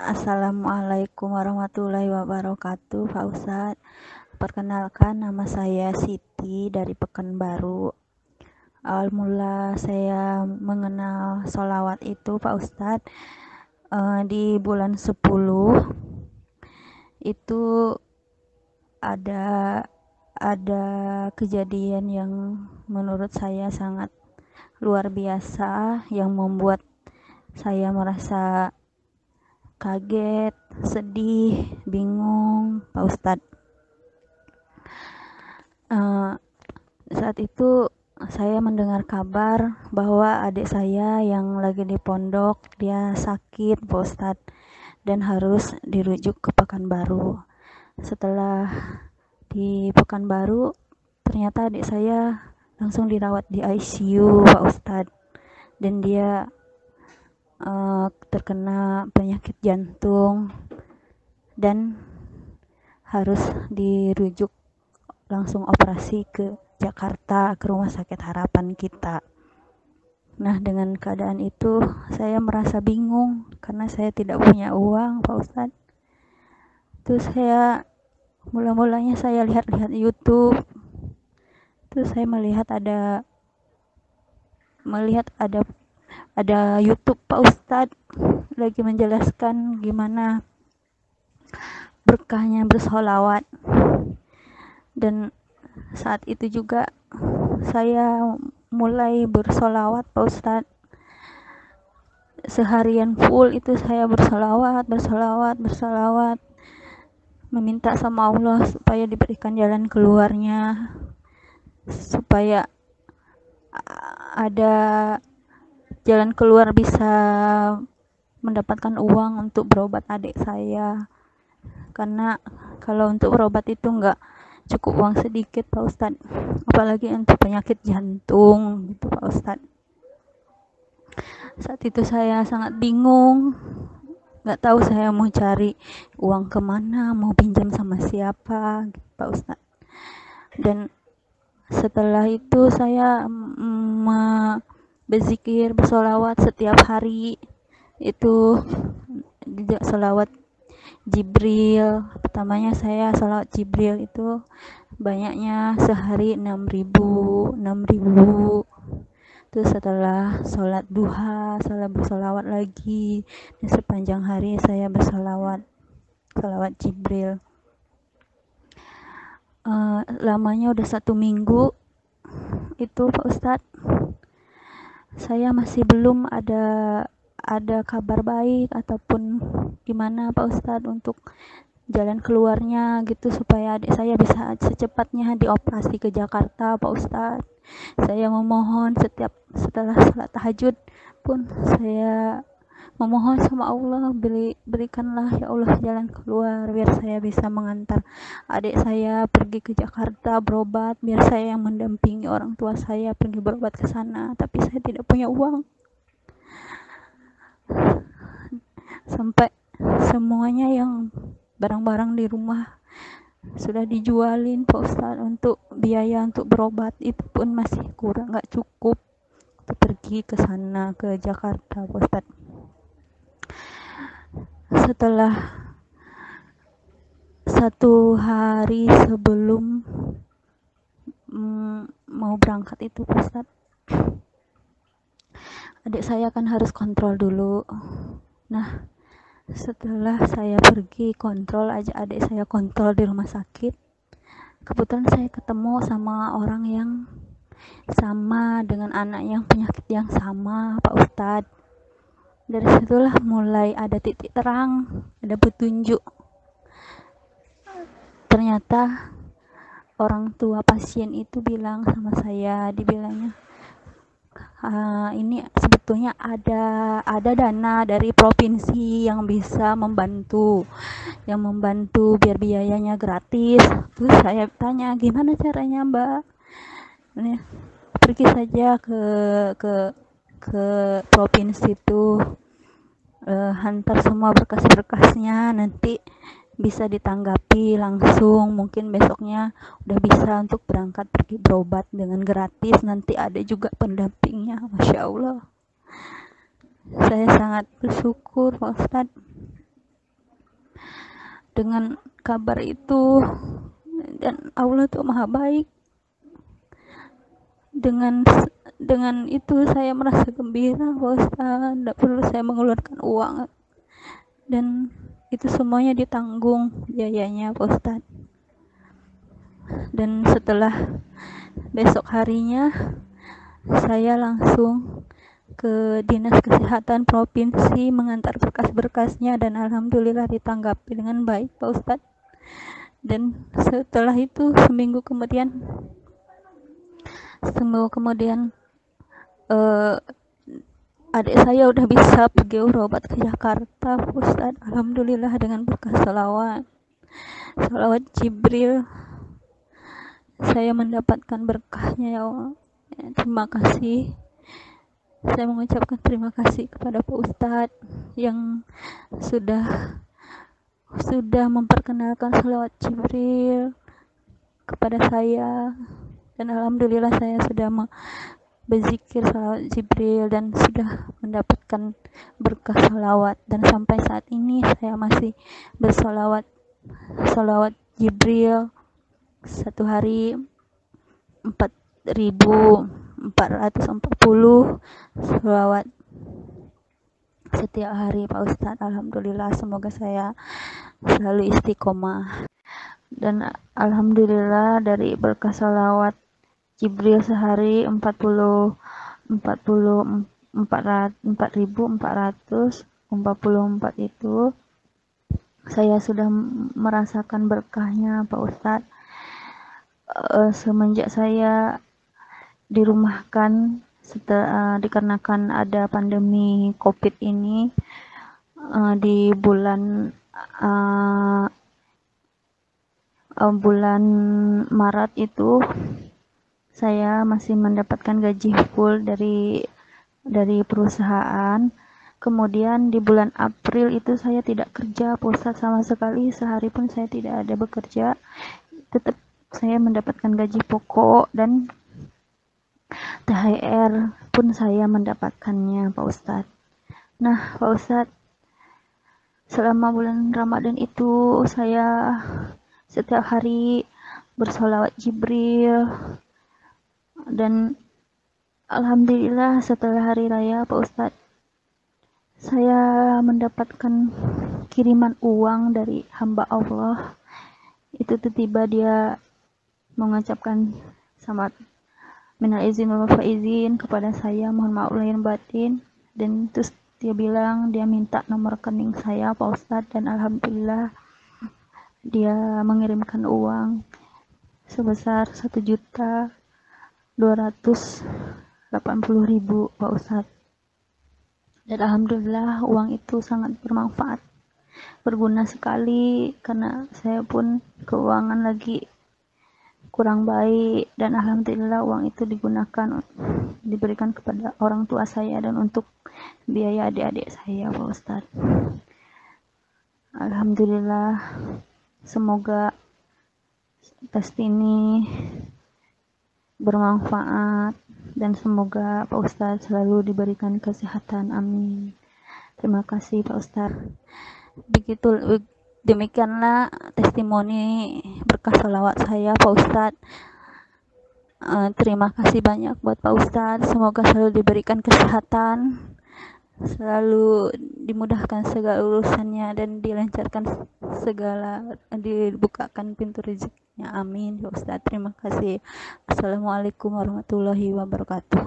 Assalamualaikum warahmatullahi wabarakatuh, Pak Ustadz. Perkenalkan, nama saya Siti dari Pekanbaru. Awal mula saya mengenal sholawat itu, Pak Ustadz, di bulan 10 itu ada kejadian yang menurut saya sangat luar biasa, yang membuat saya merasa kaget, sedih, bingung, Pak Ustadz. Saat itu saya mendengar kabar bahwa adik saya yang lagi di pondok, dia sakit, Pak Ustadz, dan harus dirujuk ke Pekanbaru. Setelah di Pekanbaru, ternyata adik saya langsung dirawat di ICU, Pak Ustadz, dan dia terkena penyakit jantung dan harus dirujuk langsung operasi ke Jakarta, ke Rumah Sakit Harapan kita. Nah, dengan keadaan itu saya merasa bingung karena saya tidak punya uang, Pak Ustadz. Terus saya mulanya saya lihat-lihat YouTube. Terus saya melihat ada YouTube Pak Ustadz lagi menjelaskan gimana berkahnya bersholawat. Dan saat itu juga saya mulai bersholawat, Pak Ustadz. Seharian full itu saya bersolawat, meminta sama Allah supaya diberikan jalan keluarnya, supaya ada jalan keluar, bisa mendapatkan uang untuk berobat adik saya. Karena kalau untuk berobat itu enggak cukup uang sedikit, Pak Ustadz, apalagi untuk penyakit jantung gitu, Pak Ustadz. Saat itu saya sangat bingung, nggak tahu saya mau cari uang kemana, mau pinjam sama siapa gitu, Pak Ustadz. Dan setelah itu saya berzikir, bersolawat setiap hari. Itu solawat Jibril. Pertamanya saya solawat Jibril itu banyaknya sehari 6.000. Terus setelah sholat duha, saya bersolawat lagi, dan sepanjang hari saya bersolawat Jibril. Lamanya udah 1 minggu itu, Pak Ustadz. Saya masih belum ada kabar baik ataupun gimana, Pak Ustadz, untuk jalan keluarnya gitu, supaya adik saya bisa secepatnya dioperasi ke Jakarta, Pak Ustadz. Saya memohon setelah salat tahajud pun saya memohon sama Allah, berikanlah ya Allah jalan keluar, biar saya bisa mengantar adik saya pergi ke Jakarta berobat, biar saya yang mendampingi orang tua saya pergi berobat ke sana. Tapi saya tidak punya uang, sampai semuanya yang barang-barang di rumah sudah dijualin, Pak Ustadz. Untuk biaya untuk berobat itu pun masih kurang, nggak cukup untuk pergi ke sana, ke Jakarta, Pak Ustadz. Setelah 1 hari sebelum mau berangkat itu, Pak Ustadz, adik saya kan harus kontrol dulu. Nah, setelah saya pergi kontrol aja, adik saya kontrol di rumah sakit, kebetulan saya ketemu sama orang yang sama dengan anak yang penyakit yang sama, Pak Ustadz. Dari situlah mulai ada titik terang, ada petunjuk. Ternyata orang tua pasien itu bilang sama saya, dibilangnya, ini satunya ada dana dari provinsi yang bisa membantu biar biayanya gratis. Terus saya tanya, gimana caranya Mbak? Ini, pergi saja ke ke provinsi itu, hantar semua berkas-berkasnya, nanti bisa ditanggapi langsung, mungkin besoknya udah bisa untuk berangkat pergi berobat dengan gratis, nanti ada juga pendampingnya. Masya Allah, saya sangat bersyukur Pak Ustadz dengan kabar itu, dan Allah tuh maha baik. Dengan itu saya merasa gembira Pak Ustadz, tidak perlu saya mengeluarkan uang, dan itu semuanya ditanggung biayanya Pak Ustadz. Dan setelah besok harinya saya langsung ke Dinas Kesehatan Provinsi mengantar berkas-berkasnya, dan alhamdulillah ditanggapi dengan baik Pak Ustadz. Dan setelah itu seminggu kemudian adik saya udah bisa pergi berobat ke Jakarta Pak Ustadz, alhamdulillah, dengan berkat salawat Jibril saya mendapatkan berkahnya ya Allah. Terima kasih, saya mengucapkan terima kasih kepada Pak Ustadz yang sudah memperkenalkan salawat Jibril kepada saya, dan alhamdulillah saya sudah berzikir salawat Jibril dan sudah mendapatkan berkah salawat, dan sampai saat ini saya masih bersalawat Jibril satu hari 4.440 salawat setiap hari Pak Ustadz. Alhamdulillah, semoga saya selalu istiqomah, dan alhamdulillah dari berkah salawat Jibril sehari 4.444 itu saya sudah merasakan berkahnya Pak Ustadz. Semenjak saya dirumahkan dikarenakan ada pandemi COVID ini, di bulan Maret itu saya masih mendapatkan gaji full dari perusahaan. Kemudian di bulan April itu saya tidak kerja Pak sama sekali, sehari pun saya tidak ada bekerja. Tetap saya mendapatkan gaji pokok, dan THR pun saya mendapatkannya Pak Ustadz. Nah Pak Ustadz, selama bulan Ramadan itu saya setiap hari bersolawat Jibril, dan alhamdulillah setelah hari raya Pak Ustadz, saya mendapatkan kiriman uang dari hamba Allah. Itu tiba dia mengucapkan selamat minal izin wal faizin kepada saya, mohon maaf lahir batin, dan terus dia bilang dia minta nomor rekening saya Pak Ustadz, dan alhamdulillah dia mengirimkan uang sebesar 1.280.000 Pak Ustadz, dan alhamdulillah uang itu sangat bermanfaat, berguna sekali, karena saya pun keuangan lagi kurang baik, dan alhamdulillah uang itu diberikan kepada orang tua saya dan untuk biaya adik-adik saya Pak Ustadz. Alhamdulillah, semoga tes ini bermanfaat, dan semoga Pak Ustadz selalu diberikan kesehatan, amin. Terima kasih Pak Ustadz. Demikianlah testimoni berkah salawat saya Pak Ustadz. Terima kasih banyak buat Pak Ustadz, semoga selalu diberikan kesehatan, selalu dimudahkan segala urusannya, dan dibukakan pintu rezekinya, amin Pak Ustadz. Terima kasih. Assalamualaikum warahmatullahi wabarakatuh.